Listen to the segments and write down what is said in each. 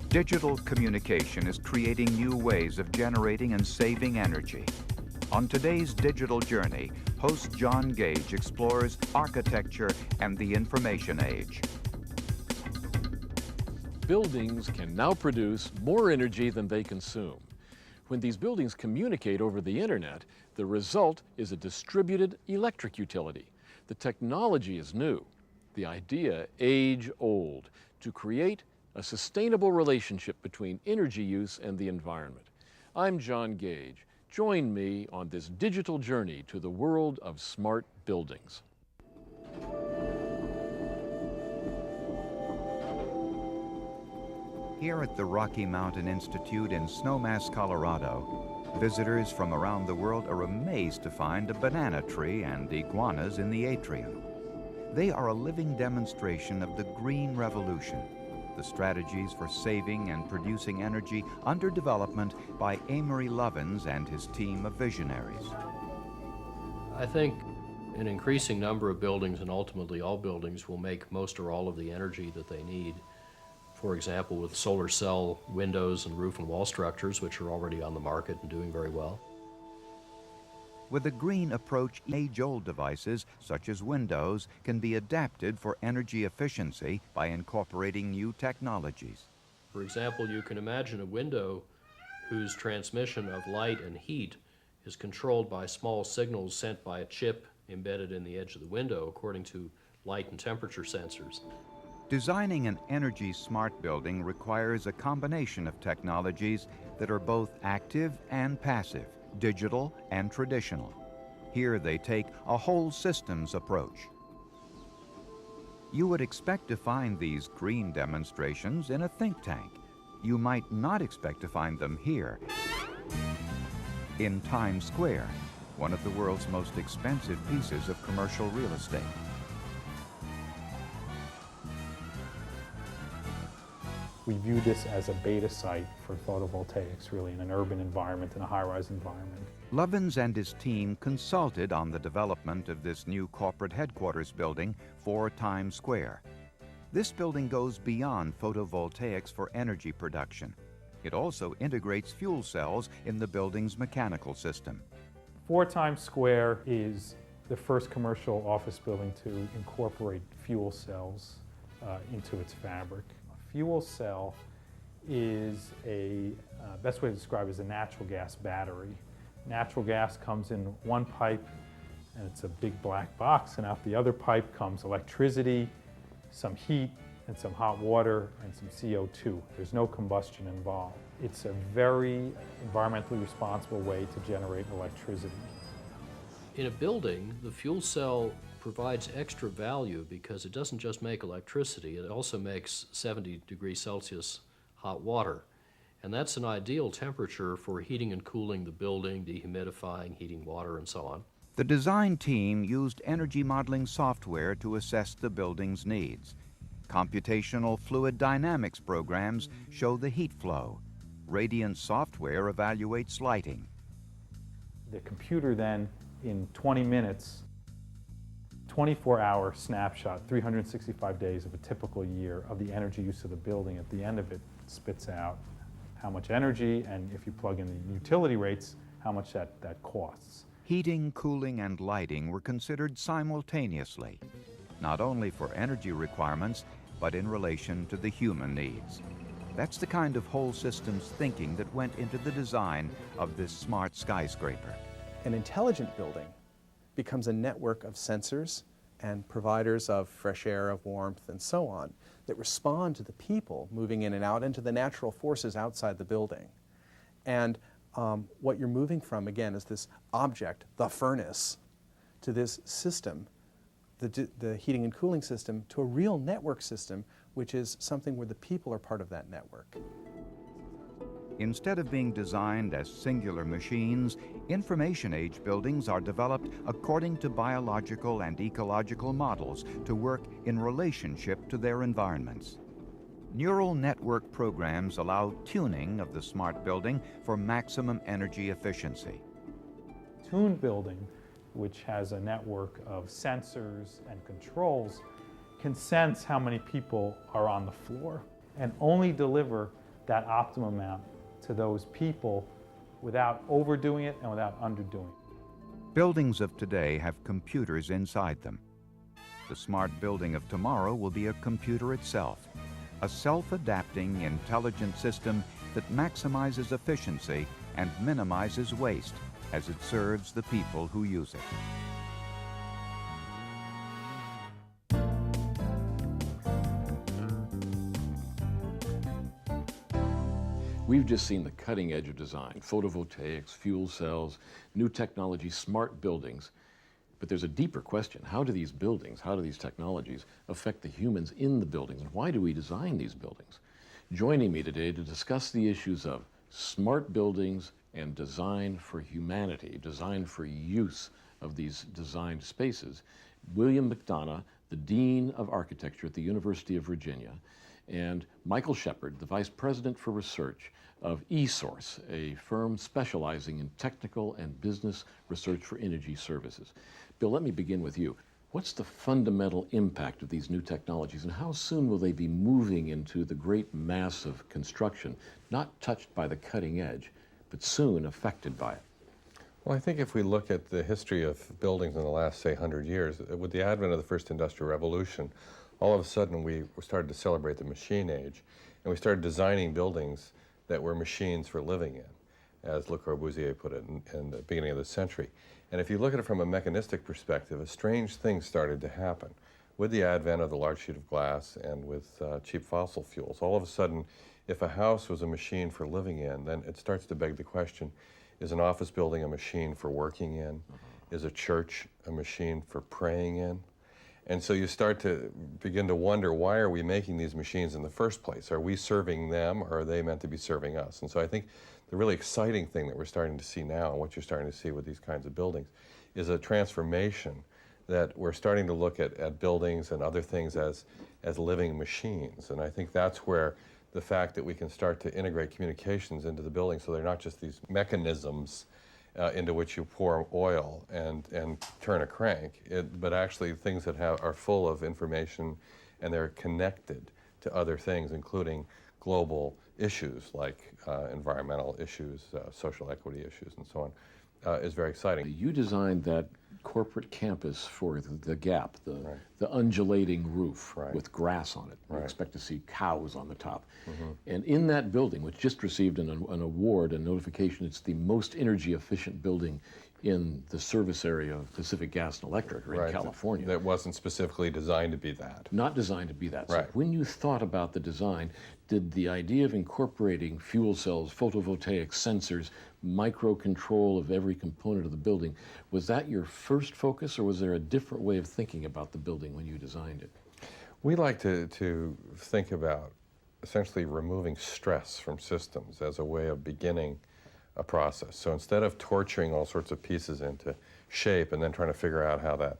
Digital communication is creating new ways of generating and saving energy. On today's digital journey, host John Gage explores architecture and the information age. Buildings can now produce more energy than they consume. When these buildings communicate over the internet, the result is a distributed electric utility. The technology is new, the idea age-old, to create a sustainable relationship between energy use and the environment. I'm John Gage. Join me on this digital journey to the world of smart buildings. Here at the Rocky Mountain Institute in Snowmass, Colorado, visitors from around the world are amazed to find a banana tree and iguanas in the atrium. They are a living demonstration of the green revolution, the strategies for saving and producing energy under development by Amory Lovins and his team of visionaries. I think an increasing number of buildings, and ultimately all buildings, will make most or all of the energy that they need. For example, with solar cell windows and roof and wall structures, which are already on the market and doing very well. With a green approach, age-old devices, such as windows, can be adapted for energy efficiency by incorporating new technologies. For example, you can imagine a window whose transmission of light and heat is controlled by small signals sent by a chip embedded in the edge of the window according to light and temperature sensors. Designing an energy-smart building requires a combination of technologies that are both active and passive, digital and traditional. Here they take a whole systems approach. You would expect to find these green demonstrations in a think tank. You might not expect to find them here, in Times Square, one of the world's most expensive pieces of commercial real estate. We view this as a beta site for photovoltaics, really, in an urban environment, in a high-rise environment. Lovins and his team consulted on the development of this new corporate headquarters building for Times Square. This building goes beyond photovoltaics for energy production. It also integrates fuel cells in the building's mechanical system. 4 Times Square is the first commercial office building to incorporate fuel cells into its fabric. Fuel cell is best way to describe it is a natural gas battery. Natural gas comes in one pipe, and it's a big black box, and out the other pipe comes electricity, some heat, and some hot water, and some CO2. There's no combustion involved. It's a very environmentally responsible way to generate electricity. In a building, the fuel cell provides extra value because it doesn't just make electricity, it also makes 70 degrees Celsius hot water. And that's an ideal temperature for heating and cooling the building, dehumidifying, heating water, and so on. The design team used energy modeling software to assess the building's needs. Computational fluid dynamics programs show the heat flow. Radiant software evaluates lighting. The computer then, in 20 minutes, 24-hour snapshot, 365 days of a typical year of the energy use of the building. At the end of it, spits out how much energy, and if you plug in the utility rates, how much that costs. Heating, cooling, and lighting were considered simultaneously, not only for energy requirements, but in relation to the human needs. That's the kind of whole systems thinking that went into the design of this smart skyscraper. An intelligent building becomes a network of sensors and providers of fresh air, of warmth, and so on, that respond to the people moving in and out and to the natural forces outside the building. And what you're moving from, again, is this object, the furnace, to this system, the heating and cooling system, to a real network system, which is something where the people are part of that network. Instead of being designed as singular machines, information age buildings are developed according to biological and ecological models to work in relationship to their environments. Neural network programs allow tuning of the smart building for maximum energy efficiency. Tuned building, which has a network of sensors and controls, can sense how many people are on the floor and only deliver that optimum amount to those people without overdoing it and without underdoing it. Buildings of today have computers inside them. The smart building of tomorrow will be a computer itself, a self-adapting, intelligent system that maximizes efficiency and minimizes waste as it serves the people who use it. We've just seen the cutting edge of design, photovoltaics, fuel cells, new technology, smart buildings. But there's a deeper question. How do these buildings, how do these technologies affect the humans in the buildings? And why do we design these buildings? Joining me today to discuss the issues of smart buildings and design for humanity, design for use of these designed spaces, William McDonough, the Dean of Architecture at the University of Virginia, and Michael Shepard, the Vice President for Research of eSource, a firm specializing in technical and business research for energy services. Bill, let me begin with you. What's the fundamental impact of these new technologies, and how soon will they be moving into the great mass of construction, not touched by the cutting edge, but soon affected by it? Well, I think if we look at the history of buildings in the last, say, 100 years, with the advent of the first industrial revolution, all of a sudden we started to celebrate the machine age, and we started designing buildings that were machines for living in, as Le Corbusier put it in the beginning of the century. And if you look at it from a mechanistic perspective, a strange thing started to happen. With the advent of the large sheet of glass and with cheap fossil fuels, all of a sudden, if a house was a machine for living in, then it starts to beg the question, is an office building a machine for working in? Is a church a machine for praying in? And so you start to begin to wonder, why are we making these machines in the first place? Are we serving them, or are they meant to be serving us? And so I think the really exciting thing that we're starting to see now, and what you're starting to see with these kinds of buildings, is a transformation that we're starting to look at buildings and other things as living machines. And I think that's where the fact that we can start to integrate communications into the building, so they're not just these mechanisms into which you pour oil and turn a crank, but actually things that are full of information, and they're connected to other things, including global issues like environmental issues, social equity issues, and so on, is very exciting. You designed that corporate campus for the Gap, the undulating roof with grass on it. You expect to see cows on the top. And in that building, which just received an award and notification, it's the most energy efficient building in the service area of Pacific Gas and Electric, or in California. That wasn't specifically designed to be that. Not designed to be that. So when you thought about the design, did the idea of incorporating fuel cells, photovoltaic sensors, microcontrol of every component of the building, was that your first focus, or was there a different way of thinking about the building when you designed it? We like to think about essentially removing stress from systems as a way of beginning a process. So instead of torturing all sorts of pieces into shape and then trying to figure out how that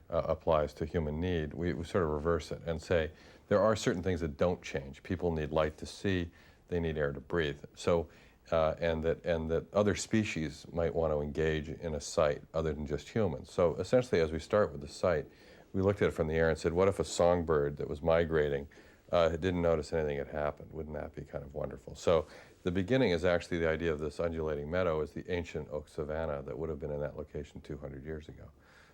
applies to human need, we sort of reverse it and say there are certain things that don't change. People need light to see, they need air to breathe. So and that other species might want to engage in a site other than just humans. So essentially, as we start with the site, we looked at it from the air and said, what if a songbird that was migrating didn't notice anything had happened? Wouldn't that be kind of wonderful? So the beginning is actually the idea of this undulating meadow is the ancient oak savanna that would have been in that location 200 years ago.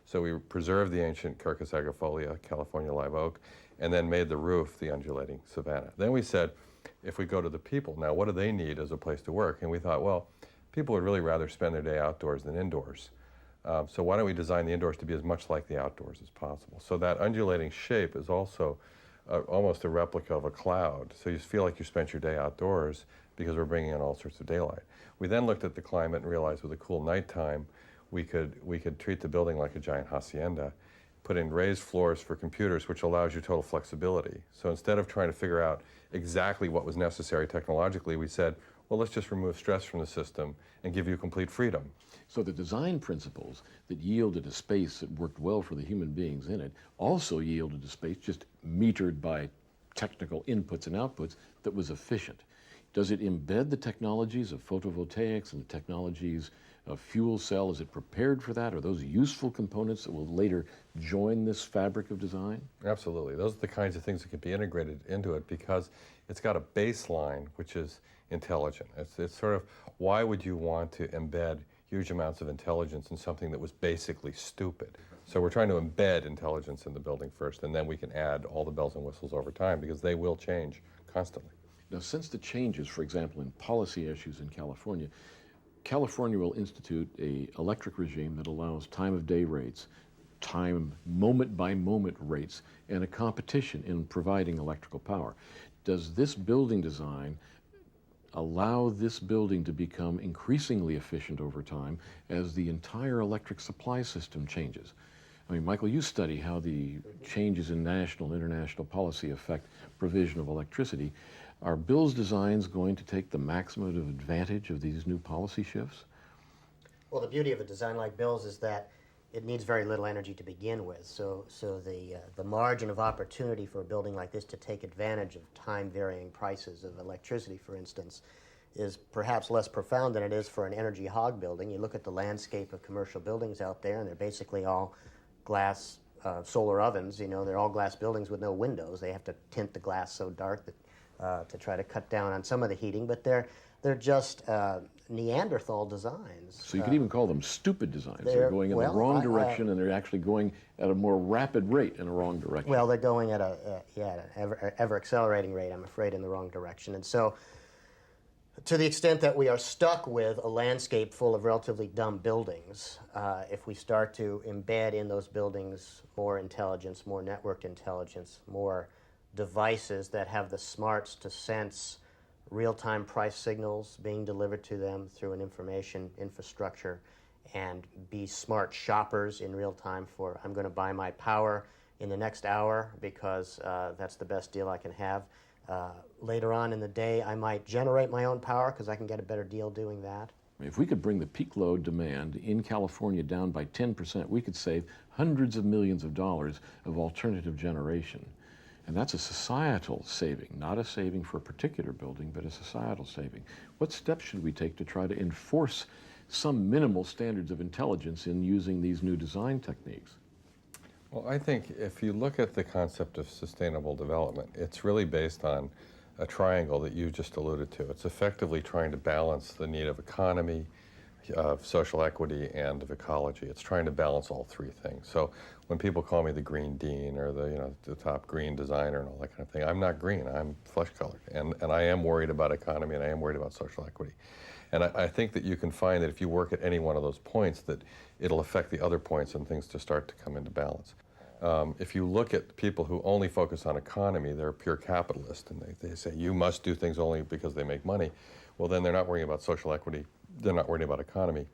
So we preserved the ancient Quercus agrifolia, California live oak, and then made the roof the undulating savanna. Then we said, if we go to the people, now what do they need as a place to work? And we thought, well, people would really rather spend their day outdoors than indoors. So why don't we design the indoors to be as much like the outdoors as possible? So that undulating shape is also almost a replica of a cloud. So you feel like you spent your day outdoors because we're bringing in all sorts of daylight. We then looked at the climate and realized with a cool nighttime, we could treat the building like a giant hacienda, put in raised floors for computers, which allows you total flexibility. So instead of trying to figure out exactly what was necessary technologically, we said, well, let's just remove stress from the system and give you complete freedom. So the design principles that yielded a space that worked well for the human beings in it also yielded a space just metered by technical inputs and outputs that was efficient. Does it embed the technologies of photovoltaics and the technologies a fuel cell? Is it prepared for that? Are those useful components that will later join this fabric of design? Absolutely. Those are the kinds of things that can be integrated into it because it's got a baseline which is intelligent. It's sort of, why would you want to embed huge amounts of intelligence in something that was basically stupid? So we're trying to embed intelligence in the building first, and then we can add all the bells and whistles over time because they will change constantly. Now, since the changes, for example, in policy issues in California, California will institute an electric regime that allows time-of-day rates, time moment-by-moment rates, and a competition in providing electrical power. Does this building design allow this building to become increasingly efficient over time as the entire electric supply system changes? I mean, Michael, you study how the changes in national and international policy affect provision of electricity. Are Bill's designs going to take the maximum advantage of these new policy shifts? Well, the beauty of a design like Bill's is that it needs very little energy to begin with. So the margin of opportunity for a building like this to take advantage of time-varying prices of electricity, for instance, is perhaps less profound than it is for an energy hog building. You look at the landscape of commercial buildings out there, and they're basically all glass solar ovens. You know, they're all glass buildings with no windows. They have to tint the glass so dark that to try to cut down on some of the heating, but they're just Neanderthal designs. So you could even call them stupid designs. They're going in the wrong direction, and they're actually going at a more rapid rate in a wrong direction. Well, they're going at an ever accelerating rate, I'm afraid, in the wrong direction. And so, to the extent that we are stuck with a landscape full of relatively dumb buildings, if we start to embed in those buildings more intelligence, more networked intelligence, more devices that have the smarts to sense real-time price signals being delivered to them through an information infrastructure, and be smart shoppers in real time for, I'm going to buy my power in the next hour because that's the best deal I can have. Later on in the day, I might generate my own power because I can get a better deal doing that. If we could bring the peak load demand in California down by 10%, we could save hundreds of millions of dollars of alternative generation. And that's a societal saving, not a saving for a particular building, but a societal saving. What steps should we take to try to enforce some minimal standards of intelligence in using these new design techniques? Well, I think if you look at the concept of sustainable development, it's really based on a triangle that you just alluded to. It's effectively trying to balance the need of economy, of social equity, and of ecology. It's trying to balance all three things. So when people call me the green dean or the top green designer and all that kind of thing, I'm not green, I'm flesh-colored. And I am worried about economy, and I am worried about social equity. And I think that you can find that if you work at any one of those points, that it'll affect the other points and things to start to come into balance. If you look at people who only focus on economy, they're pure capitalists, and they say you must do things only because they make money. Well, then they're not worrying about social equity, they're not worrying about ecology.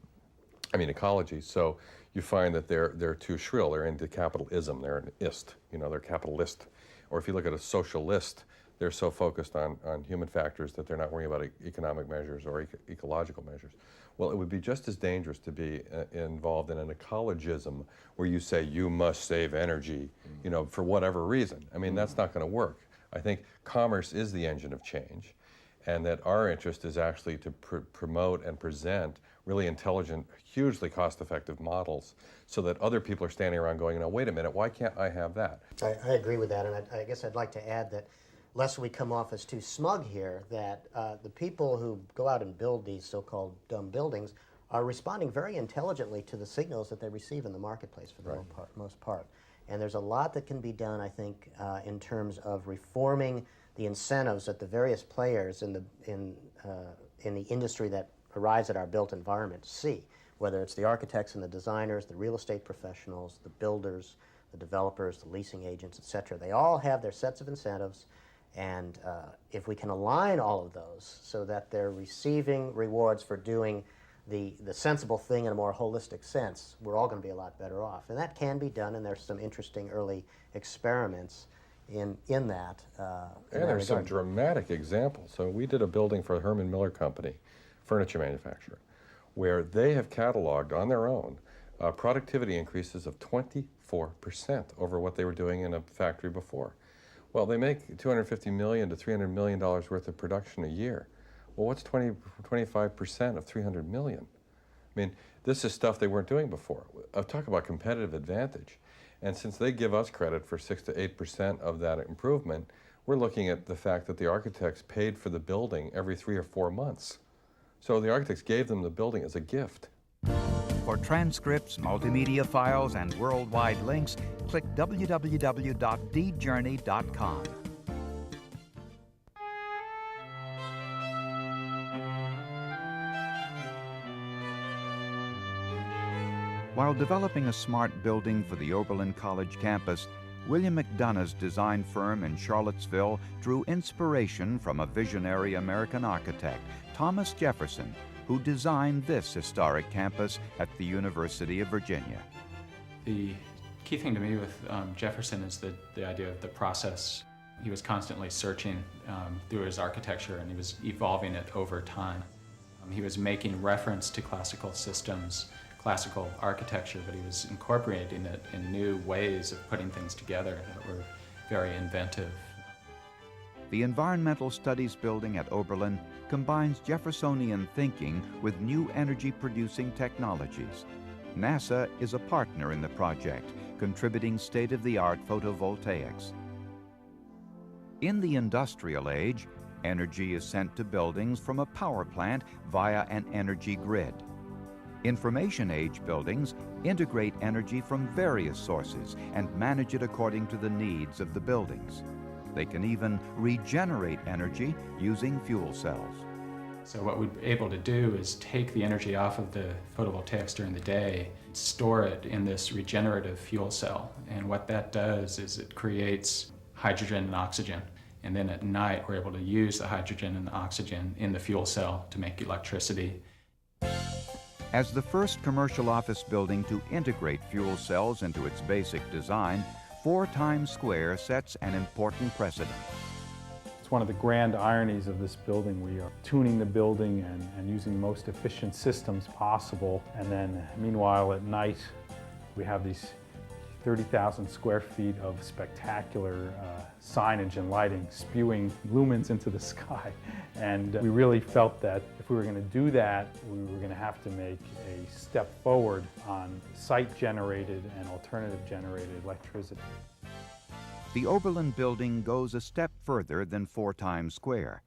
So you find that they're too shrill, they're into capitalism, they're an ist, they're capitalist. Or if you look at a socialist, they're so focused on human factors that they're not worrying about economic measures or ecological measures. Well, it would be just as dangerous to be involved in an ecologism where you say you must save energy, for whatever reason. I mean, that's not going to work. I think commerce is the engine of change, and that our interest is actually to promote and present really intelligent, hugely cost-effective models so that other people are standing around going, wait a minute, why can't I have that? I agree with that, and I guess I'd like to add that, lest we come off as too smug here, that the people who go out and build these so-called dumb buildings are responding very intelligently to the signals that they receive in the marketplace for the most part. And there's a lot that can be done, I think, in terms of reforming the incentives that the various players in the industry that arrives at our built environment see, whether it's the architects and the designers, the real estate professionals, the builders, the developers, the leasing agents, etc. They all have their sets of incentives, and if we can align all of those so that they're receiving rewards for doing the sensible thing in a more holistic sense, we're all going to be a lot better off. And that can be done, and there's some interesting early experiments in that. And there's some dramatic examples. So we did a building for Herman Miller Company, furniture manufacturer, where they have cataloged on their own productivity increases of 24% over what they were doing in a factory before. Well, they make $250 million to $300 million worth of production a year. Well, what's 25% of $300 million? I I mean, this is stuff they weren't doing before. Talk about competitive advantage. And since they give us credit for 6 to 8% of that improvement, we're looking at the fact that the architects paid for the building every 3 or 4 months. So the architects gave them the building as a gift. For transcripts, multimedia files, and worldwide links, click www.djourney.com. While developing a smart building for the Oberlin College campus, William McDonough's design firm in Charlottesville drew inspiration from a visionary American architect, Thomas Jefferson, who designed this historic campus at the University of Virginia. The key thing to me with Jefferson is the idea of the process. He was constantly searching through his architecture, and he was evolving it over time. He was making reference to classical systems, classical architecture, but he was incorporating it in new ways of putting things together that were very inventive. The Environmental Studies building at Oberlin combines Jeffersonian thinking with new energy-producing technologies. NASA is a partner in the project, contributing state-of-the-art photovoltaics. In the industrial age, energy is sent to buildings from a power plant via an energy grid. Information age buildings integrate energy from various sources and manage it according to the needs of the buildings. They can even regenerate energy using fuel cells. So what we're able to do is take the energy off of the photovoltaics during the day, store it in this regenerative fuel cell. And what that does is it creates hydrogen and oxygen. And then at night, we're able to use the hydrogen and the oxygen in the fuel cell to make electricity. As the first commercial office building to integrate fuel cells into its basic design, 4 Times Square sets an important precedent. It's one of the grand ironies of this building. We are tuning the building and using the most efficient systems possible. And then meanwhile at night, we have these 30,000 square feet of spectacular signage and lighting spewing lumens into the sky. And we really felt that if we were going to do that, we were going to have to make a step forward on site-generated and alternative-generated electricity. The Oberlin building goes a step further than 4 Times Square.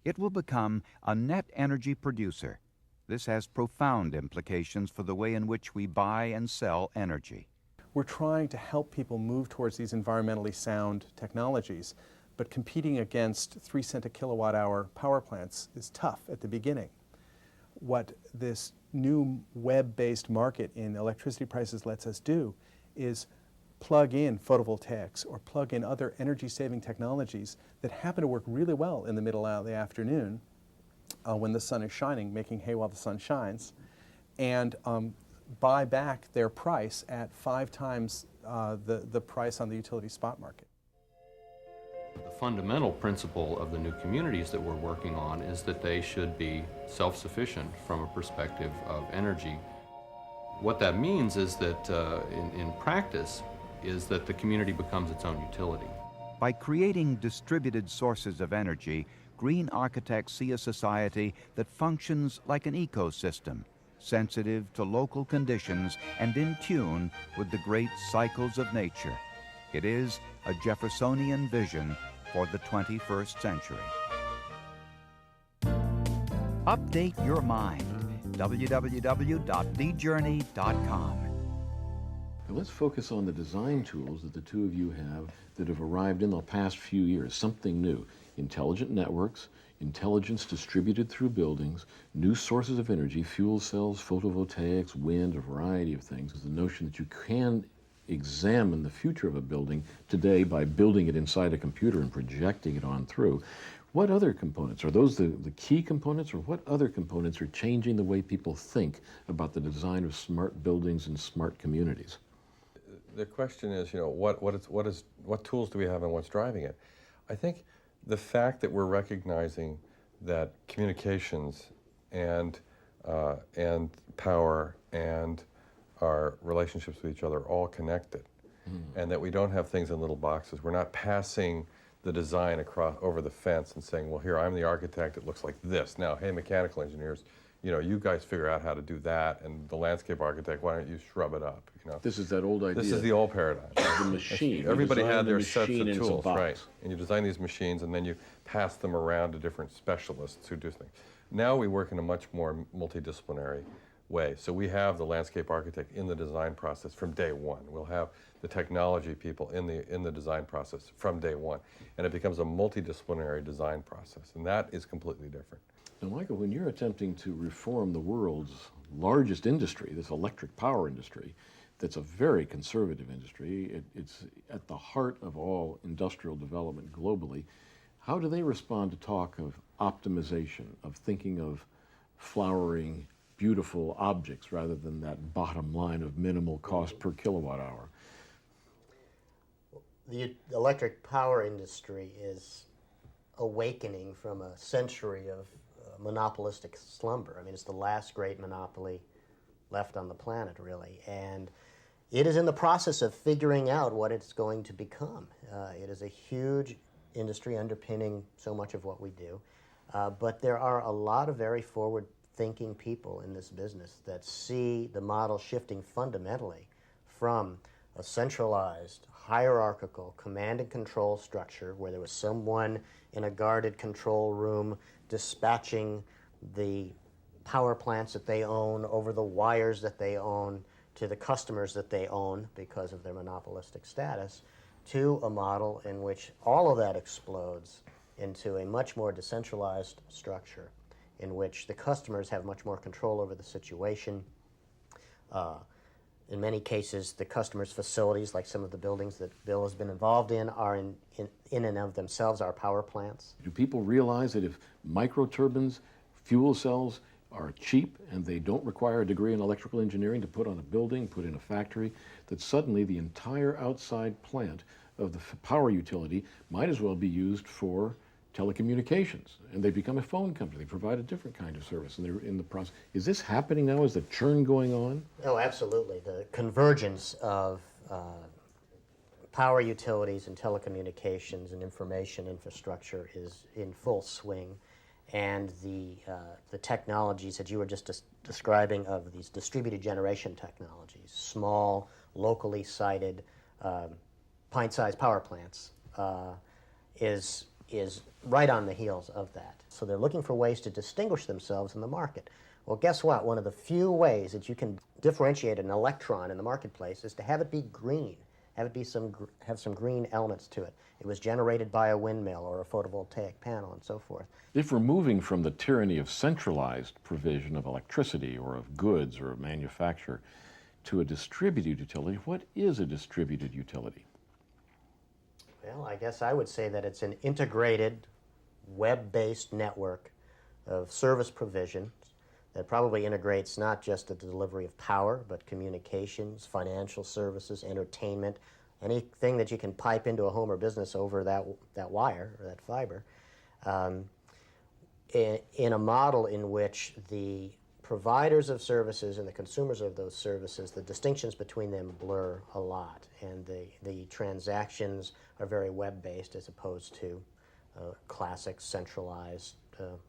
It will become a net energy producer. This has profound implications for the way in which we buy and sell energy. We're trying to help people move towards these environmentally sound technologies, but competing against 3 cent a kilowatt hour power plants is tough at the beginning. What this new web-based market in electricity prices lets us do is plug in photovoltaics or plug in other energy-saving technologies that happen to work really well in the middle of the afternoon when the sun is shining, making hay while the sun shines, and buy back their price at 5 times the price on the utility spot market. The fundamental principle of the new communities that we're working on is that they should be self-sufficient from a perspective of energy. What that means is that in practice is that the community becomes its own utility. By creating distributed sources of energy, green architects see a society that functions like an ecosystem, sensitive to local conditions and in tune with the great cycles of nature. It is a Jeffersonian vision for the 21st century. Update your mind. www.djourney.com. Now let's focus on the design tools that the two of you have that have arrived in the past few years, something new. Intelligent networks, intelligence distributed through buildings, new sources of energy, fuel cells, photovoltaics, wind, a variety of things. The notion that you can examine the future of a building today by building it inside a computer and projecting it on through. What other components? Are those the key components, or what other components are changing the way people think about the design of smart buildings and smart communities? The question is, what tools do we have and what's driving it? I think the fact that we're recognizing that communications and power and our relationships with each other are all connected, and that we don't have things in little boxes. We're not passing the design over the fence and saying, well, here, I'm the architect, it looks like this. Now, hey, mechanical engineers, you know, you guys figure out how to do that, and the landscape architect, why don't you shrub it up, you know? This is that old idea. This is the old paradigm. The machine. Everybody You design had the their sets machine of into a tools, box. right? And you design these machines, and then you pass them around to different specialists who do things. Now we work in a much more multidisciplinary way. So we have the landscape architect in the design process from day one. We'll have the technology people in the design process from day one. And it becomes a multidisciplinary design process. And that is completely different. Now, Michael, when you're attempting to reform the world's largest industry, this electric power industry, that's a very conservative industry, it's at the heart of all industrial development globally, how do they respond to talk of optimization, of thinking of flowering, beautiful objects rather than that bottom line of minimal cost per kilowatt hour? The electric power industry is awakening from a century of monopolistic slumber. I mean, it's the last great monopoly left on the planet, really. And it is in the process of figuring out what it's going to become. It is a huge industry underpinning so much of what we do. But there are a lot of very forward-thinking people in this business that see the model shifting fundamentally from a centralized, hierarchical command and control structure where there was someone in a guarded control room dispatching the power plants that they own over the wires that they own to the customers that they own because of their monopolistic status, to a model in which all of that explodes into a much more decentralized structure in which the customers have much more control over the situation. In many cases, the customers' facilities, like some of the buildings that Bill has been involved in, are in and of themselves are power plants. Do people realize that if microturbines, fuel cells are cheap and they don't require a degree in electrical engineering to put on a building, put in a factory, that suddenly the entire outside plant of the power utility might as well be used for telecommunications, and they become a phone company. They provide a different kind of service, and they're in the process. Is this happening now? Is the churn going on? Oh, absolutely. The convergence of power utilities and telecommunications and information infrastructure is in full swing, and the technologies that you were just describing of these distributed generation technologies, small, locally sited, pint-sized power plants, is right on the heels of that. So they're looking for ways to distinguish themselves in the market. Well, guess what? One of the few ways that you can differentiate an electron in the marketplace is to have it be green, have some green elements to it. It was generated by a windmill or a photovoltaic panel and so forth. If we're moving from the tyranny of centralized provision of electricity or of goods or of manufacture to a distributed utility, what is a distributed utility? Well, I guess I would say that it's an integrated, web-based network of service provisions that probably integrates not just the delivery of power, but communications, financial services, entertainment, anything that you can pipe into a home or business over that wire or that fiber, in a model in which the providers of services and the consumers of those services, the distinctions between them blur a lot, and the transactions are very web-based as opposed to a classic centralized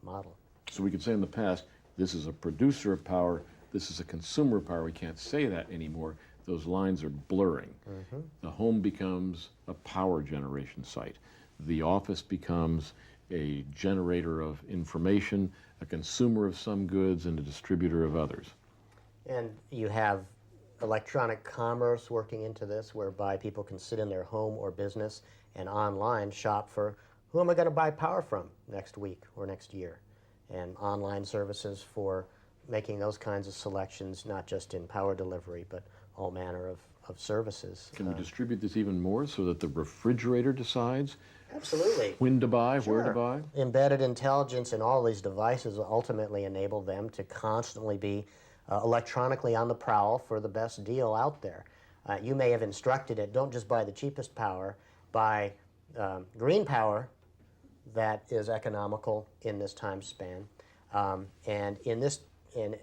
model. So we could say in the past, this is a producer of power, this is a consumer of power. We can't say that anymore. Those lines are blurring. Mm-hmm. The home becomes a power generation site. The office becomes a generator of information, a consumer of some goods, and a distributor of others. And you have electronic commerce working into this, whereby people can sit in their home or business and online shop for who am I going to buy power from next week or next year, and online services for making those kinds of selections, not just in power delivery, but all manner of services. Can we distribute this even more so that the refrigerator decides absolutely when to buy, sure. where to buy? Embedded intelligence in all these devices will ultimately enable them to constantly be electronically on the prowl for the best deal out there. You may have instructed it, don't just buy the cheapest power, buy green power that is economical in this time span. And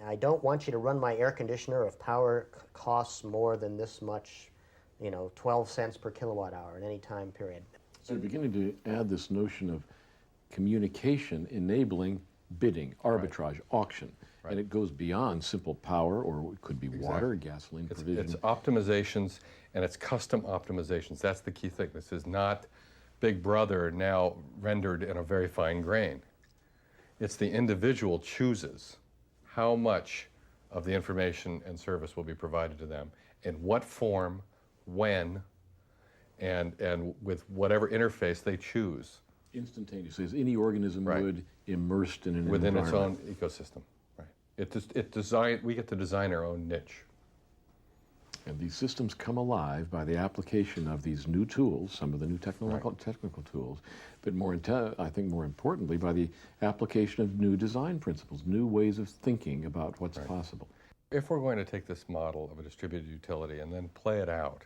I don't want you to run my air conditioner if power costs more than this much, 12 cents per kilowatt hour at any time period. So you're beginning to add this notion of communication enabling bidding, arbitrage, auction. And it goes beyond simple power, or it could be water, gasoline provision. It's optimizations, and it's custom optimizations. That's the key thing. This is not Big Brother now rendered in a very fine grain. It's the individual chooses how much of the information and service will be provided to them, in what form, when, and with whatever interface they choose. Instantaneously, as any organism would, immersed in an within its own environment. ecosystem. We get to design our own niche. And these systems come alive by the application of these new tools, some of the new technical tools, but I think more importantly, by the application of new design principles, new ways of thinking about what's possible. If we're going to take this model of a distributed utility and then play it out,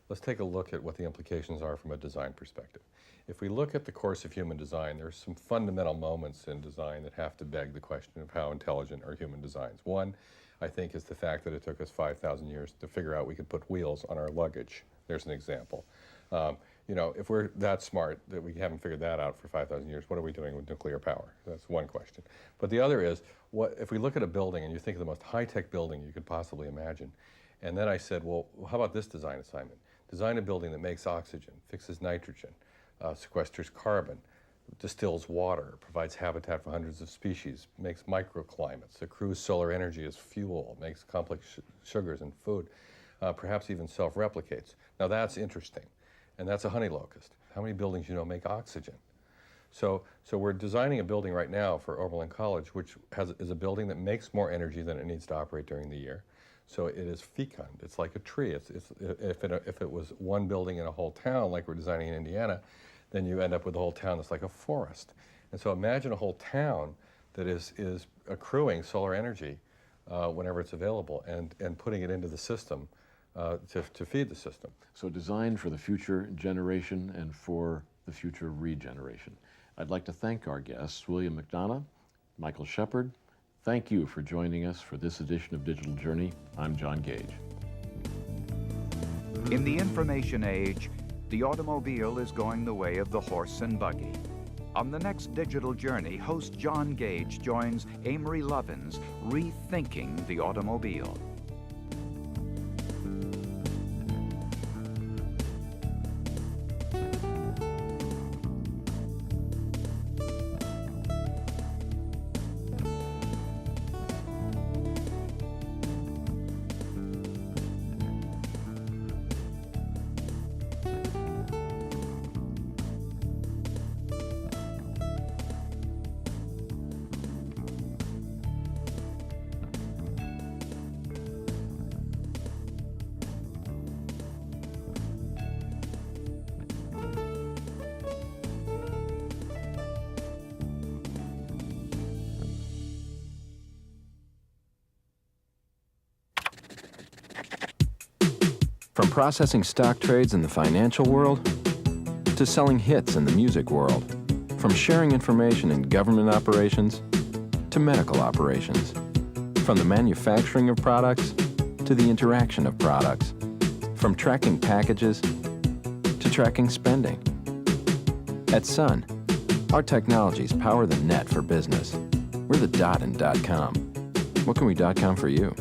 let's take a look at what the implications are from a design perspective. If we look at the course of human design, there's some fundamental moments in design that have to beg the question of how intelligent are human designs. One, I think, is the fact that it took us 5,000 years to figure out we could put wheels on our luggage. There's an example. You know, if we're that smart that we haven't figured that out for 5,000 years, what are we doing with nuclear power? That's one question. But the other is, if we look at a building and you think of the most high-tech building you could possibly imagine, and then I said, well, how about this design assignment? Design a building that makes oxygen, fixes nitrogen, sequesters carbon, distills water, provides habitat for hundreds of species, makes microclimates, accrues solar energy as fuel, makes complex sugars and food, perhaps even self-replicates. Now that's interesting, and that's a honey locust. How many buildings you know make oxygen? So we're designing a building right now for Oberlin College, which is a building that makes more energy than it needs to operate during the year. So it is fecund. It's like a tree. If it was one building in a whole town, like we're designing in Indiana, then you end up with a whole town that's like a forest. And so imagine a whole town that is accruing solar energy whenever it's available and putting it into the system to feed the system. So designed for the future generation and for the future regeneration. I'd like to thank our guests, William McDonough, Michael Shepard. Thank you for joining us for this edition of Digital Journey. I'm John Gage. In the information age, the automobile is going the way of the horse and buggy. On the next Digital Journey, host John Gage joins Amory Lovins, rethinking the automobile. From processing stock trades in the financial world to selling hits in the music world, from sharing information in government operations to medical operations, from the manufacturing of products to the interaction of products, from tracking packages to tracking spending. At Sun, our technologies power the net for business. We're the dot in .com. What can we .com for you?